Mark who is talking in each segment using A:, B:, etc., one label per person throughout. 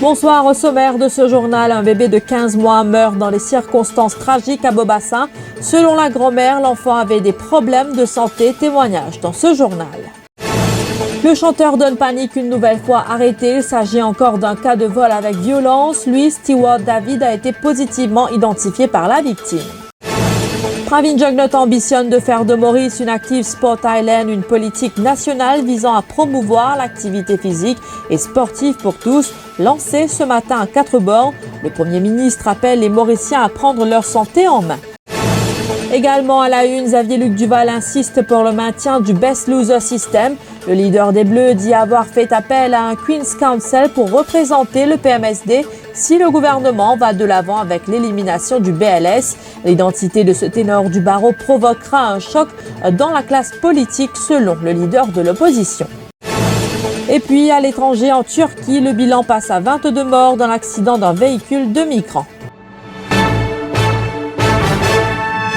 A: Bonsoir, au sommaire de ce journal, un bébé de 15 mois meurt dans les circonstances tragiques à Beaubassin. Selon la grand-mère, l'enfant avait des problèmes de santé. Témoignage dans ce journal. Le chanteur donne panique une nouvelle fois arrêté. Il s'agit encore d'un cas de vol avec violence. Lui, Stewart David, a été positivement identifié par la victime. Pravin Jugnauth ambitionne de faire de Maurice une active Sport Island, une politique nationale visant à promouvoir l'activité physique et sportive pour tous. Lancée ce matin à 4 bornes, le Premier ministre appelle les Mauriciens à prendre leur santé en main. Également à la une, Xavier-Luc Duval insiste pour le maintien du Best Loser System. Le leader des Bleus dit avoir fait appel à un Queen's Counsel pour représenter le PMSD si le gouvernement va de l'avant avec l'élimination du BLS. L'identité de ce ténor du barreau provoquera un choc dans la classe politique selon le leader de l'opposition. Et puis à l'étranger, en Turquie, le bilan passe à 22 morts dans l'accident d'un véhicule de migrants.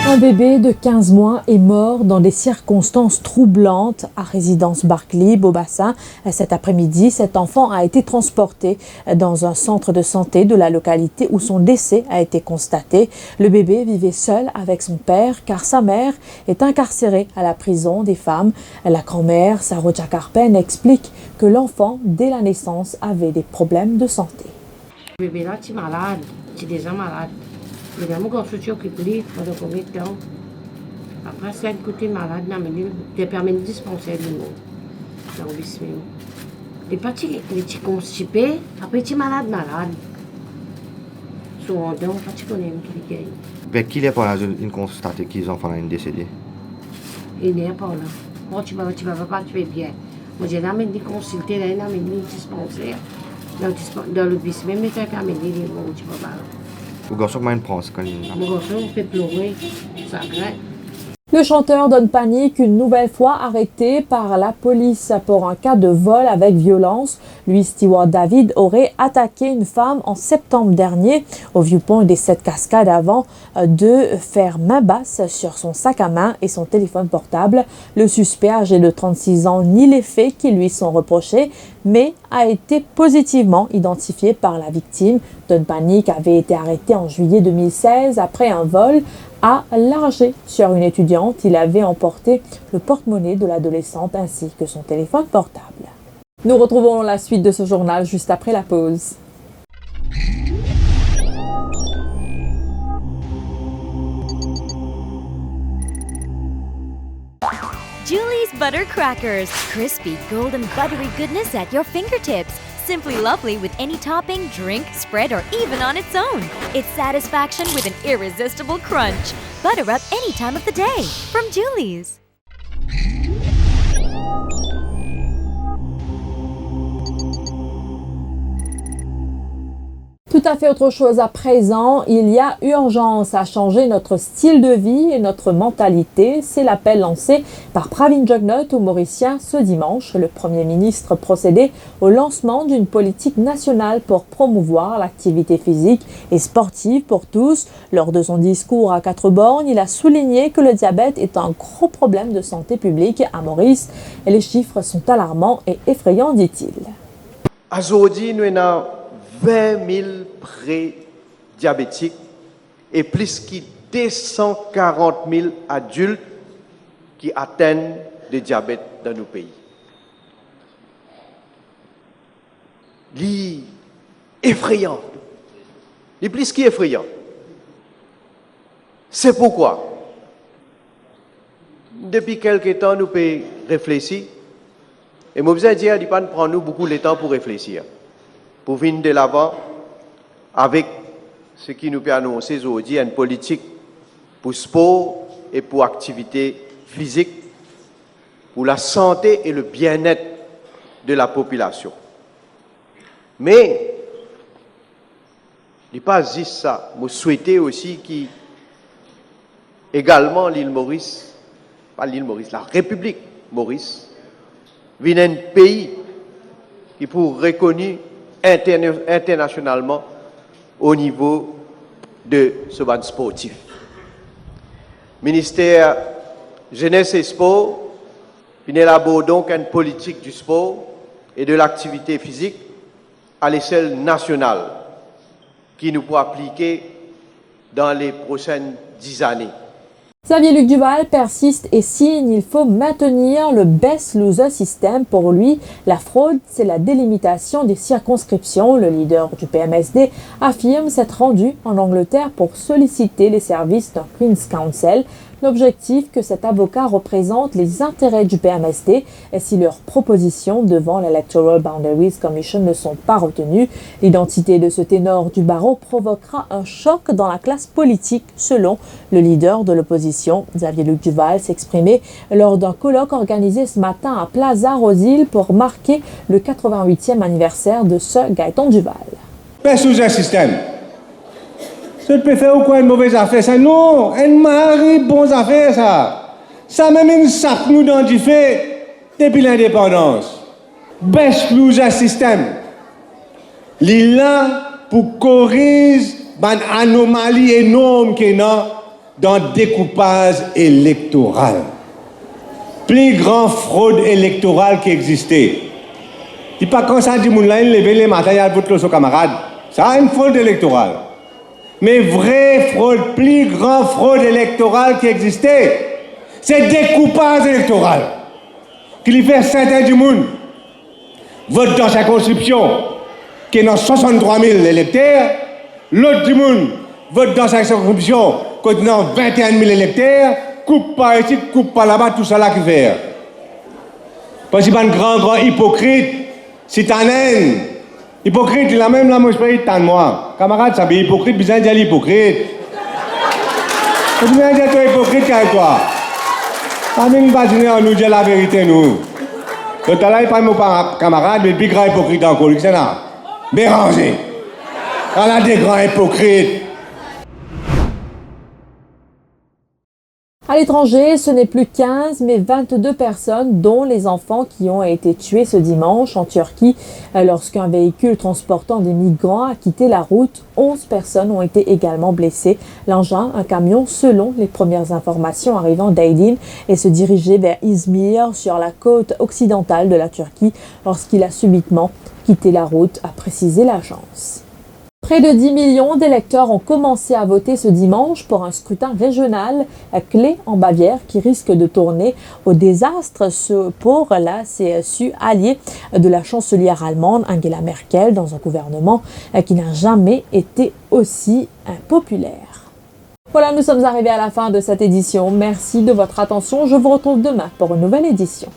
A: Un bébé de 15 mois est mort dans des circonstances troublantes à résidence Barclay, Beaubassin. Cet après-midi, cet enfant a été transporté dans un centre de santé de la localité où son décès a été constaté. Le bébé vivait seul avec son père car sa mère est incarcérée à la prison des femmes. La grand-mère, Saroja Karpen, explique que l'enfant, dès la naissance, avait des problèmes de santé.
B: Le bébé là, tu es malade, tu es déjà malade. Le gamin qu'on se occupe pendant combien de temps? Après, c'est un côté malade, tu permis de dispenser de nous. Dans le biscuit. Les petits constipés, après, tu es malade. Souvent, on ne connaît pas qui
C: Mais qui est pas là, une constaté qu'ils ont fait décédé?
B: Il n'est pas là. Moi, tu vas pas, tu es bien. Moi, j'ai l'amené de consulter, j'ai l'amené de dispenser. Dans le biscuit, mais tu as amené les mots, tu vas pas.
C: Ou garçon comment il prend quand
B: Mon garçon fait pleurer, ça gratte.
A: Le chanteur donne panique une nouvelle fois arrêté par la police pour un cas de vol avec violence. Lui, Stewart David, aurait attaqué une femme en septembre dernier au viewpoint des 7 cascades avant de faire main basse sur son sac à main et son téléphone portable. Le suspect, âgé de 36 ans, nie les faits qui lui sont reprochés, mais a été positivement identifié par la victime. Don Panic avait été arrêté en juillet 2016 après un vol à larger sur une étudiante. Il avait emporté le porte-monnaie de l'adolescente ainsi que son téléphone portable. Nous retrouvons la suite de ce journal juste après la pause.
D: Julie's Butter Crackers. Crispy, golden, buttery goodness at your fingertips. Simply lovely with any topping, drink, spread, or even on its own. It's satisfaction with an irresistible crunch. Butter up any time of the day. From Julie's.
A: Tout à fait autre chose à présent, il y a urgence à changer notre style de vie et notre mentalité. C'est l'appel lancé par Pravin Jugnauth aux Mauriciens ce dimanche. Le Premier ministre procédait au lancement d'une politique nationale pour promouvoir l'activité physique et sportive pour tous. Lors de son discours à 4 bornes, il a souligné que le diabète est un gros problème de santé publique à Maurice. Et les chiffres sont alarmants et effrayants, dit-il.
E: Aujourd'hui, nous avons 20 000 pré-diabétiques et plus que 240 000 adultes qui atteignent le diabète dans nos pays. C'est effrayant. C'est plus qu'effrayant. C'est pourquoi, depuis quelque temps, nous pouvons réfléchir. Et moi, je dire, il ne prend nous beaucoup de temps pour réfléchir. Pour venir de l'avant avec ce qui nous peut annoncer aujourd'hui une politique pour sport et pour activité physique, pour la santé et le bien-être de la population. Mais, il n'est pas juste ça. Je souhaitais aussi qu'également l'île Maurice, pas l'île Maurice, la République Maurice, vienne un pays qui pour reconnu internationalement au niveau de ce ban sportif. Ministère Jeunesse et Sport, il élabore donc une politique du sport et de l'activité physique à l'échelle nationale qui nous pourra appliquer dans les prochaines 10 années.
A: Xavier Luc Duval persiste et signe, il faut maintenir le best loser system. Pour lui, la fraude, c'est la délimitation des circonscriptions. Le leader du PMSD affirme s'être rendu en Angleterre pour solliciter les services d'un Queen's Counsel. L'objectif que cet avocat représente les intérêts du PMSD et si leurs propositions devant l'Electoral Boundaries Commission ne sont pas retenues, l'identité de ce ténor du barreau provoquera un choc dans la classe politique, selon le leader de l'opposition. Xavier Luc Duval s'exprimait lors d'un colloque organisé ce matin à Plaza Rosil pour marquer le 88e anniversaire de Sir Gaëtan Duval.
F: Mais sous un système. Ça ne peut faire ou quoi une mauvaise affaire, ça? Non, une marie bonne affaire, ça. Ça même une sac nous dans du fait depuis l'indépendance. Best loser system. Il là pour corriger une anomalie énorme qu'il y a dans le découpage électoral. Plus grande fraude électorale qui existait. Il pas quand ça dit moun là, il lever les matins, il y a votre son camarade. Ça a une fraude électorale. Mais vraie fraude, plus grande fraude électorale qui existait, c'est découpage électoral. Qui fait certains du monde vote dans sa conscription, qui est dans 63 000 électeurs, l'autre du monde vote dans sa conscription, qui est dans 21 000 électeurs, coupe par ici, coupe par là-bas, tout ça là qui fait. Parce qu'il y a un grand hypocrite, c'est un haine. Hypocrite, il a même la mouche paye tant de moi. Camarade, ça fait hypocrite, besoin d'y aller hypocrite. Tu viens dire toi hypocrite avec toi. Pas même pas dire nous dire la vérité, nous. Le talent n'est pas mon camarade, mais le plus grand hypocrite encore, c'est là. Béranger. Elle a des grands hypocrites.
A: À l'étranger, ce n'est plus 15, mais 22 personnes, dont les enfants qui ont été tués ce dimanche en Turquie. Lorsqu'un véhicule transportant des migrants a quitté la route, 11 personnes ont été également blessées. L'engin, un camion, selon les premières informations arrivant d'Aydin, et se dirigeait vers Izmir, sur la côte occidentale de la Turquie, lorsqu'il a subitement quitté la route, a précisé l'agence. Près de 10 millions d'électeurs ont commencé à voter ce dimanche pour un scrutin régional clé en Bavière qui risque de tourner au désastre pour la CSU alliée de la chancelière allemande Angela Merkel dans un gouvernement qui n'a jamais été aussi impopulaire. Voilà, nous sommes arrivés à la fin de cette édition. Merci de votre attention. Je vous retrouve demain pour une nouvelle édition.